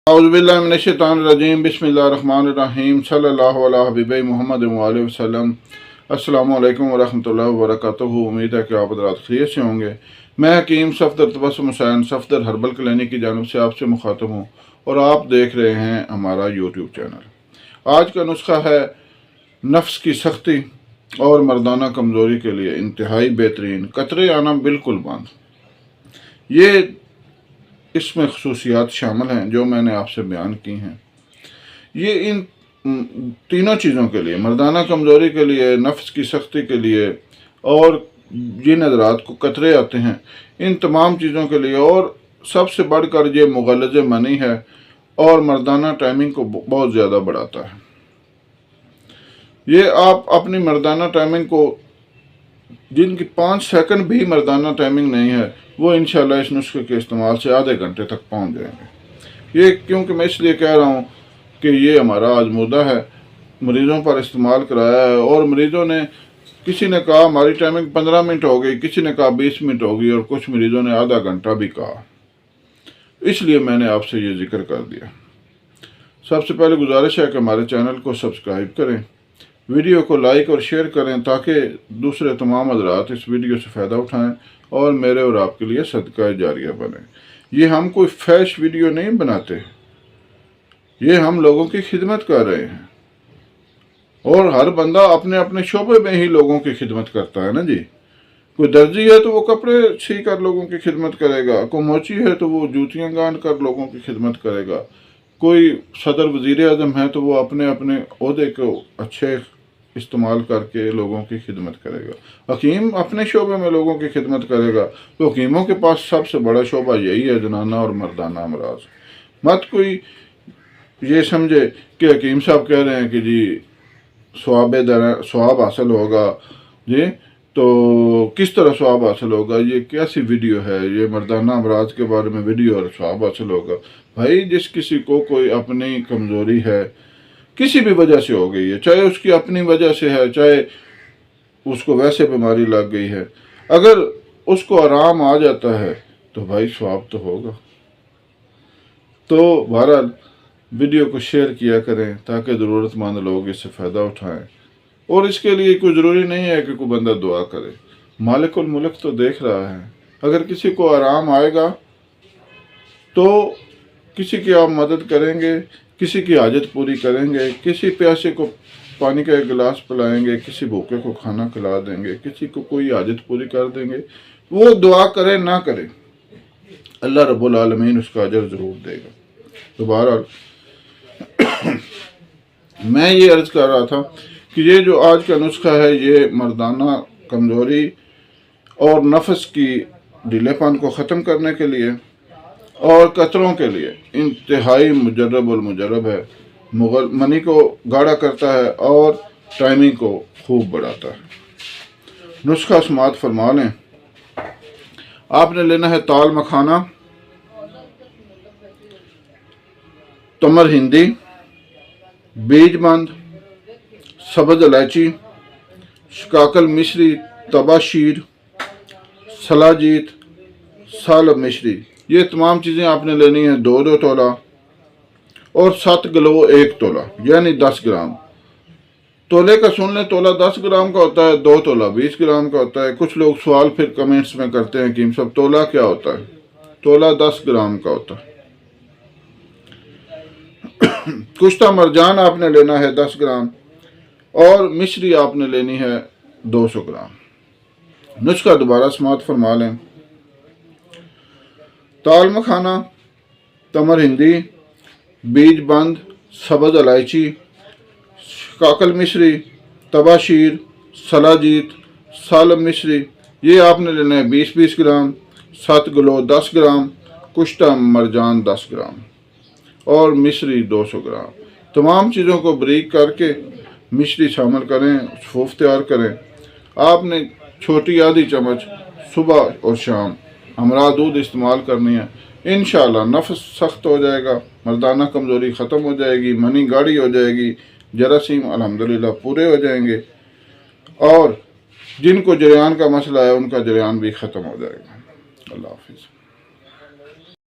اعوذ باللہ من الشیطان الرجیم بسم اللہ الرحمن الرحیم صلی اللہ علیہ حبیب محمد وآلہ وسلم۔ السلام علیکم ورحمۃ اللہ وبرکاتہ۔ امید ہے کہ آپ حضرات خیریت سے ہوں گے۔ میں حکیم صفدر تبسم حسین صفدر ہربل کلینک کی جانب سے آپ سے مخاطب ہوں اور آپ دیکھ رہے ہیں ہمارا یوٹیوب چینل۔ آج کا نسخہ ہے نفس کی سختی اور مردانہ کمزوری کے لیے انتہائی بہترین قطرے آنا بالکل بند۔ یہ اس میں خصوصیات شامل ہیں جو میں نے آپ سے بیان کی ہیں۔ یہ ان تینوں چیزوں کے لیے، مردانہ کمزوری کے لیے، نفس کی سختی کے لیے اور جن حضرات کو قطرے آتے ہیں، ان تمام چیزوں کے لیے، اور سب سے بڑھ کر یہ مغلظ منی ہے اور مردانہ ٹائمنگ کو بہت زیادہ بڑھاتا ہے۔ یہ آپ اپنی مردانہ ٹائمنگ کو، جن کی 5 سیکنڈ بھی مردانہ ٹائمنگ نہیں ہے، وہ انشاءاللہ اس نسخے کے استعمال سے آدھے گھنٹے تک پہنچ جائیں گے۔ یہ کیونکہ میں اس لیے کہہ رہا ہوں کہ یہ ہمارا آزمودہ ہے، مریضوں پر استعمال کرایا ہے، اور مریضوں نے، کسی نے کہا ہماری ٹائمنگ 15 منٹ ہو گئی، کسی نے کہا 20 منٹ ہو گئی، اور کچھ مریضوں نے آدھا گھنٹہ بھی کہا۔ اس لیے میں نے آپ سے یہ ذکر کر دیا۔ سب سے پہلے گزارش ہے کہ ہمارے چینل کو سبسکرائب کریں، ویڈیو کو لائک اور شیئر کریں تاکہ دوسرے تمام حضرات اس ویڈیو سے فائدہ اٹھائیں اور میرے اور آپ کے لیے صدقہ جاریہ بنے۔ یہ ہم کوئی فیش ویڈیو نہیں بناتے، یہ ہم لوگوں کی خدمت کر رہے ہیں، اور ہر بندہ اپنے اپنے شعبے میں ہی لوگوں کی خدمت کرتا ہے نا جی۔ کوئی درزی ہے تو وہ کپڑے سی کر لوگوں کی خدمت کرے گا، کوئی موچی ہے تو وہ جوتیاں گانٹ کر لوگوں کی خدمت کرے گا، کوئی صدر وزیر اعظم ہے تو وہ اپنے اپنے عہدے کو اچھے استعمال کر کے لوگوں کی خدمت کرے گا۔ حکیم اپنے شعبے میں لوگوں کی خدمت کرے گا، تو حکیموں کے پاس سب سے بڑا شعبہ یہی ہے، زنانہ اور مردانہ امراض۔ مت کوئی یہ سمجھے کہ حکیم صاحب کہہ رہے ہیں کہ جی ثواب حاصل ہوگا، جی تو کس طرح ثواب حاصل ہوگا، یہ کیسی ویڈیو ہے، یہ مردانہ امراض کے بارے میں ویڈیو اور ثواب حاصل ہوگا۔ بھائی جس کسی کو کوئی اپنی کمزوری ہے، کسی بھی وجہ سے ہو گئی ہے، چاہے اس کی اپنی وجہ سے ہے، چاہے اس کو ویسے بیماری لگ گئی ہے، اگر اس کو آرام آ جاتا ہے تو بھائی ثواب تو ہوگا۔ تو بہرحال ویڈیو کو شیئر کیا کریں تاکہ ضرورت مند لوگ اس سے فائدہ اٹھائیں، اور اس کے لیے کوئی ضروری نہیں ہے کہ کوئی بندہ دعا کرے، مالک الملک تو دیکھ رہا ہے۔ اگر کسی کو آرام آئے گا تو کسی کی آپ مدد کریں گے، کسی کی حاجت پوری کریں گے، کسی پیاسے کو پانی کا ایک گلاس پلائیں گے، کسی بھوکے کو کھانا کھلا دیں گے، کسی کو کوئی حاجت پوری کر دیں گے، وہ دعا کرے نہ کرے، اللہ رب العالمین اس کا اجر ضرور دے گا۔ تو بہرحال میں یہ عرض کر رہا تھا کہ یہ جو آج کا نسخہ ہے، یہ مردانہ کمزوری اور نفس کی ڈھیلے پن کو ختم کرنے کے لیے اور قطروں کے لیے انتہائی مجرب المجرب ہے۔ منی کو گاڑھا کرتا ہے اور ٹائمنگ کو خوب بڑھاتا ہے۔ نسخہ سماعت فرما لیں۔ آپ نے لینا ہے تال مکھانہ، تمر ہندی، بیج بند، سبز الائچی، شکاکل مشری، تبا شیر، سلاجیت، سالب مشری۔ یہ تمام چیزیں آپ نے لینی ہیں 2 تولہ اور 7 کلو 1 تولہ، یعنی 10 گرام۔ تولے کا سن لیں، تولہ 10 گرام کا ہوتا ہے، 2 تولہ 20 گرام کا ہوتا ہے۔ کچھ لوگ سوال پھر کمنٹس میں کرتے ہیں کہ سب تولہ کیا ہوتا ہے؟ تولہ 10 گرام کا ہوتا ہے۔ کشتہ مرجان آپ نے لینا ہے 10 گرام، اور مشری آپ نے لینی ہے 200 گرام۔ نسخہ دوبارہ سماعت فرما لیں۔ تال مکھانہ، تمر ہندی، بیج بند، سبز الائچی، شکاکل مشری، تبا شیر، سلاجیت، سالب مشری، یہ آپ نے لینا ہے 20 گرام، 7 کلو 10 گرام، کشتہ مرجان 10 گرام اور مشری 200 گرام۔ تمام چیزوں کو بریک کر کے مشری شامل کریں، صفوف تیار کریں۔ آپ نے چھوٹی آدھی چمچ صبح اور شام ہمراہ دودھ استعمال کرنی ہے۔ انشاءاللہ نفس سخت ہو جائے گا، مردانہ کمزوری ختم ہو جائے گی، منی گاڑھی ہو جائے گی، جراثیم الحمدللہ پورے ہو جائیں گے، اور جن کو جریان کا مسئلہ ہے ان کا جریان بھی ختم ہو جائے گا۔ اللہ حافظ۔